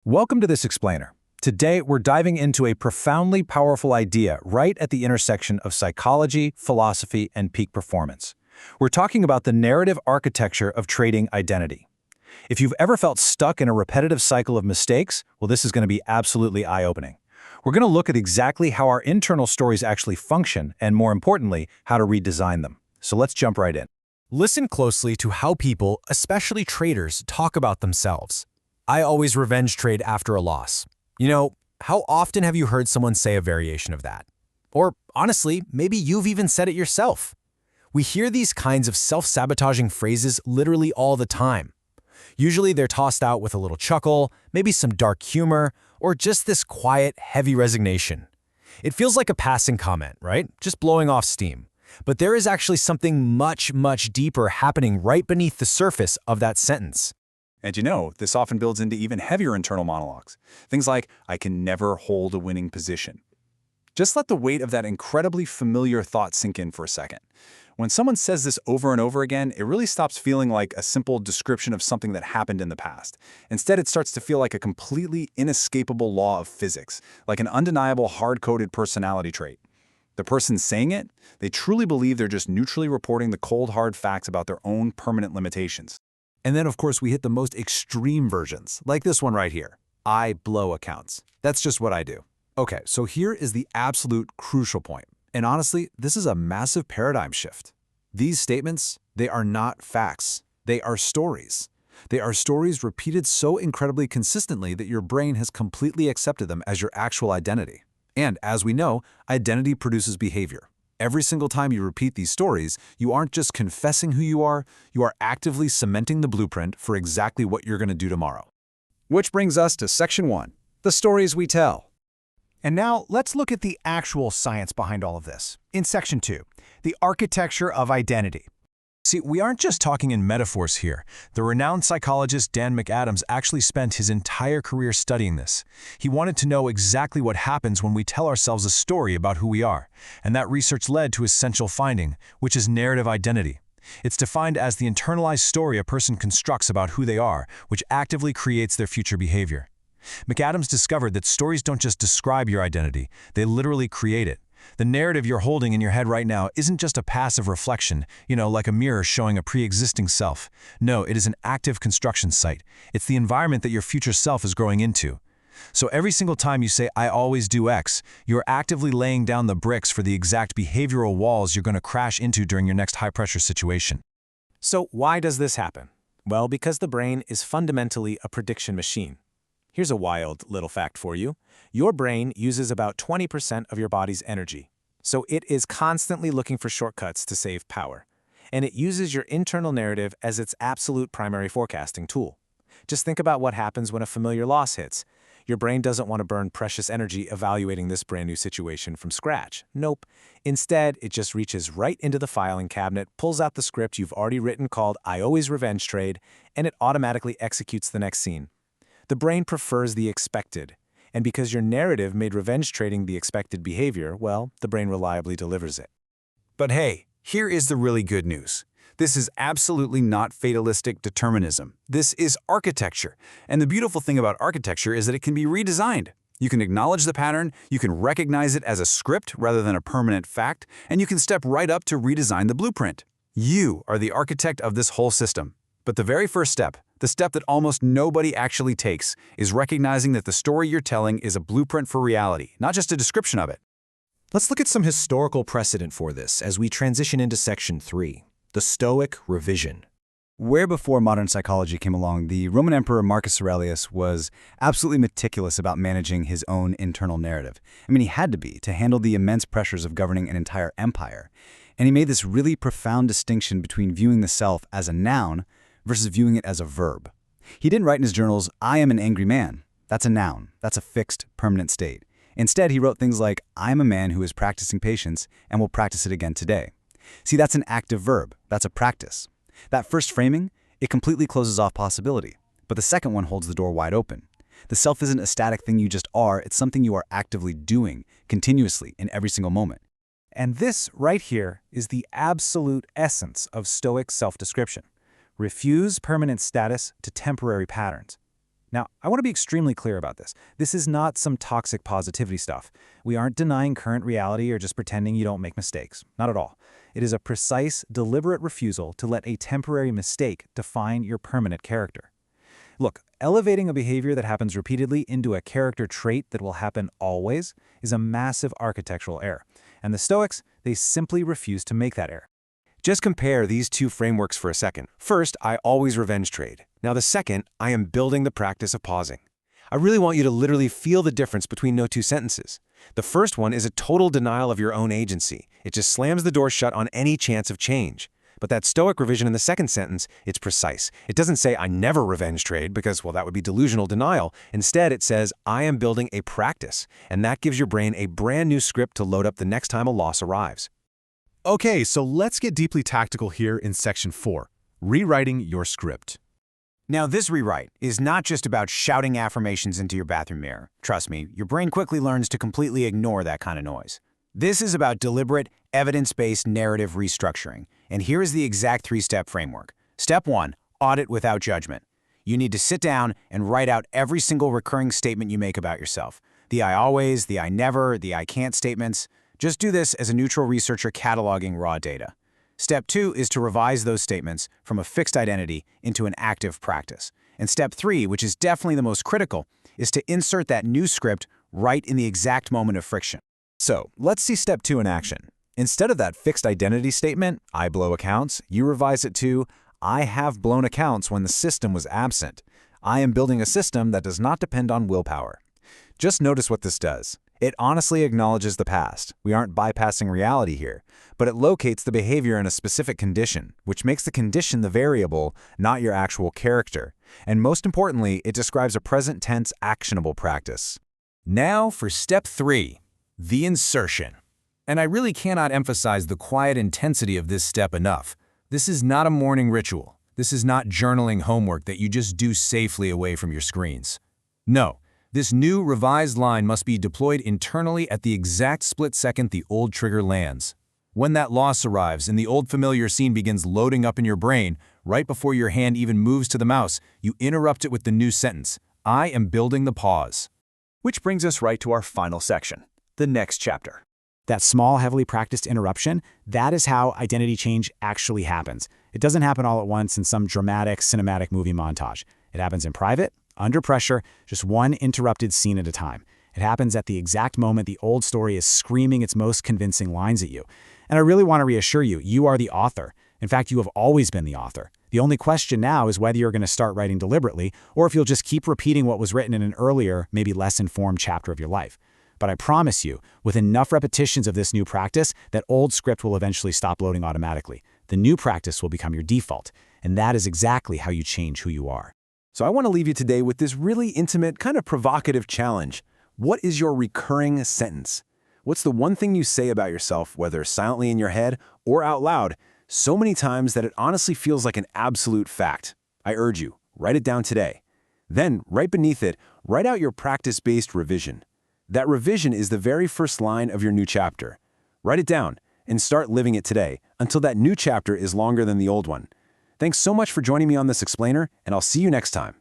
Welcome to this explainer. Today, we're diving into a profoundly powerful idea right at the intersection of psychology, philosophy, and peak performance. We're talking about the narrative architecture of trading identity. If you've ever felt stuck in a repetitive cycle of mistakes, well, this is going to be absolutely eye-opening. We're going to look at exactly how our internal stories actually function, and more importantly, how to redesign them. So let's jump right in. Listen closely to how people, especially traders, talk about themselves. I always revenge trade after a loss. How often have you heard someone say a variation of that? Or honestly, maybe you've even said it yourself. We hear these kinds of self-sabotaging phrases literally all the time. Usually they're tossed out with a little chuckle, maybe some dark humor, or just this quiet, heavy resignation. It feels like a passing comment, right? Just blowing off steam. But there is actually something much, much deeper happening right beneath the surface of that sentence. And this often builds into even heavier internal monologues. Things like, I can never hold a winning position. Just let the weight of that incredibly familiar thought sink in for a second. When someone says this over and over again, it really stops feeling like a simple description of something that happened in the past. Instead, it starts to feel like a completely inescapable law of physics, like an undeniable hard-coded personality trait. The person saying it, they truly believe they're just neutrally reporting the cold, hard facts about their own permanent limitations. And then, of course, we hit the most extreme versions, like this one right here. I blow accounts. That's just what I do. Okay, so here is the absolute crucial point. And honestly, this is a massive paradigm shift. These statements, they are not facts. They are stories. They are stories repeated so incredibly consistently that your brain has completely accepted them as your actual identity. And as we know, identity produces behavior. Every single time you repeat these stories, you aren't just confessing who you are actively cementing the blueprint for exactly what you're going to do tomorrow. Which brings us to Section 1, the stories we tell. And now let's look at the actual science behind all of this. In Section 2, the architecture of identity. See, we aren't just talking in metaphors here. The renowned psychologist Dan McAdams actually spent his entire career studying this. He wanted to know exactly what happens when we tell ourselves a story about who we are, and that research led to his essential finding, which is narrative identity. It's defined as the internalized story a person constructs about who they are, which actively creates their future behavior. McAdams discovered that stories don't just describe your identity, they literally create it. The narrative you're holding in your head right now isn't just a passive reflection, like a mirror showing a pre-existing self. No, it is an active construction site. It's the environment that your future self is growing into. So every single time you say, I always do X, you're actively laying down the bricks for the exact behavioral walls you're going to crash into during your next high-pressure situation. So why does this happen? Well, because the brain is fundamentally a prediction machine. Here's a wild little fact for you. Your brain uses about 20% of your body's energy, so it is constantly looking for shortcuts to save power. And it uses your internal narrative as its absolute primary forecasting tool. Just think about what happens when a familiar loss hits. Your brain doesn't want to burn precious energy evaluating this brand new situation from scratch. Nope. Instead, it just reaches right into the filing cabinet, pulls out the script you've already written called I Always Revenge Trade, and it automatically executes the next scene. The brain prefers the expected, and because your narrative made revenge trading the expected behavior, well, the brain reliably delivers it. But hey, here is the really good news. This is absolutely not fatalistic determinism. This is architecture. And the beautiful thing about architecture is that it can be redesigned. You can acknowledge the pattern, you can recognize it as a script rather than a permanent fact, and you can step right up to redesign the blueprint. You are the architect of this whole system. But the very first step, the step that almost nobody actually takes, is recognizing that the story you're telling is a blueprint for reality, not just a description of it. Let's look at some historical precedent for this as we transition into Section 3, the Stoic revision. Where before modern psychology came along, the Roman Emperor Marcus Aurelius was absolutely meticulous about managing his own internal narrative. He had to be to handle the immense pressures of governing an entire empire. And he made this really profound distinction between viewing the self as a noun versus viewing it as a verb. He didn't write in his journals, I am an angry man. That's a noun. That's a fixed, permanent state. Instead, he wrote things like, I am a man who is practicing patience and will practice it again today. See, that's an active verb. That's a practice. That first framing, it completely closes off possibility. But the second one holds the door wide open. The self isn't a static thing you just are. It's something you are actively doing, continuously, in every single moment. And this right here is the absolute essence of Stoic self-description. Refuse permanent status to temporary patterns. Now, I want to be extremely clear about this. This is not some toxic positivity stuff. We aren't denying current reality or just pretending you don't make mistakes. Not at all. It is a precise, deliberate refusal to let a temporary mistake define your permanent character. Look, elevating a behavior that happens repeatedly into a character trait that will happen always is a massive architectural error. And the Stoics, they simply refuse to make that error. Just compare these two frameworks for a second. First, I always revenge trade. Now the second, I am building the practice of pausing. I really want you to literally feel the difference between no two sentences. The first one is a total denial of your own agency. It just slams the door shut on any chance of change. But that Stoic revision in the second sentence, it's precise. It doesn't say, I never revenge trade, because, well, that would be delusional denial. Instead, it says, I am building a practice. And that gives your brain a brand new script to load up the next time a loss arrives. Okay, so let's get deeply tactical here in Section 4, rewriting your script. Now, this rewrite is not just about shouting affirmations into your bathroom mirror. Trust me, your brain quickly learns to completely ignore that kind of noise. This is about deliberate, evidence-based narrative restructuring. And here is the exact 3-step framework. Step 1, audit without judgment. You need to sit down and write out every single recurring statement you make about yourself. The I always, the I never, the I can't statements. Just do this as a neutral researcher cataloging raw data. Step 2 is to revise those statements from a fixed identity into an active practice. And step 3, which is definitely the most critical, is to insert that new script right in the exact moment of friction. So, let's see step 2 in action. Instead of that fixed identity statement, I blow accounts, you revise it to, I have blown accounts when the system was absent. I am building a system that does not depend on willpower. Just notice what this does. It honestly acknowledges the past. We aren't bypassing reality here, but it locates the behavior in a specific condition, which makes the condition the variable, not your actual character. And most importantly, it describes a present tense actionable practice. Now for step 3, the insertion. And I really cannot emphasize the quiet intensity of this step enough. This is not a morning ritual. This is not journaling homework that you just do safely away from your screens. No. This new, revised line must be deployed internally at the exact split second the old trigger lands. When that loss arrives and the old familiar scene begins loading up in your brain, right before your hand even moves to the mouse, you interrupt it with the new sentence, I am building the pause. Which brings us right to our final section, the next chapter. That small, heavily practiced interruption, that is how identity change actually happens. It doesn't happen all at once in some dramatic, cinematic movie montage. It happens in private, under pressure, just one interrupted scene at a time. It happens at the exact moment the old story is screaming its most convincing lines at you. And I really want to reassure you, you are the author. In fact, you have always been the author. The only question now is whether you're going to start writing deliberately, or if you'll just keep repeating what was written in an earlier, maybe less informed chapter of your life. But I promise you, with enough repetitions of this new practice, that old script will eventually stop loading automatically. The new practice will become your default. And that is exactly how you change who you are. So I want to leave you today with this really intimate, kind of provocative challenge. What is your recurring sentence? What's the one thing you say about yourself, whether silently in your head or out loud, so many times that it honestly feels like an absolute fact? I urge you, write it down today. Then, right beneath it, write out your practice-based revision. That revision is the very first line of your new chapter. Write it down and start living it today until that new chapter is longer than the old one. Thanks so much for joining me on this explainer, and I'll see you next time.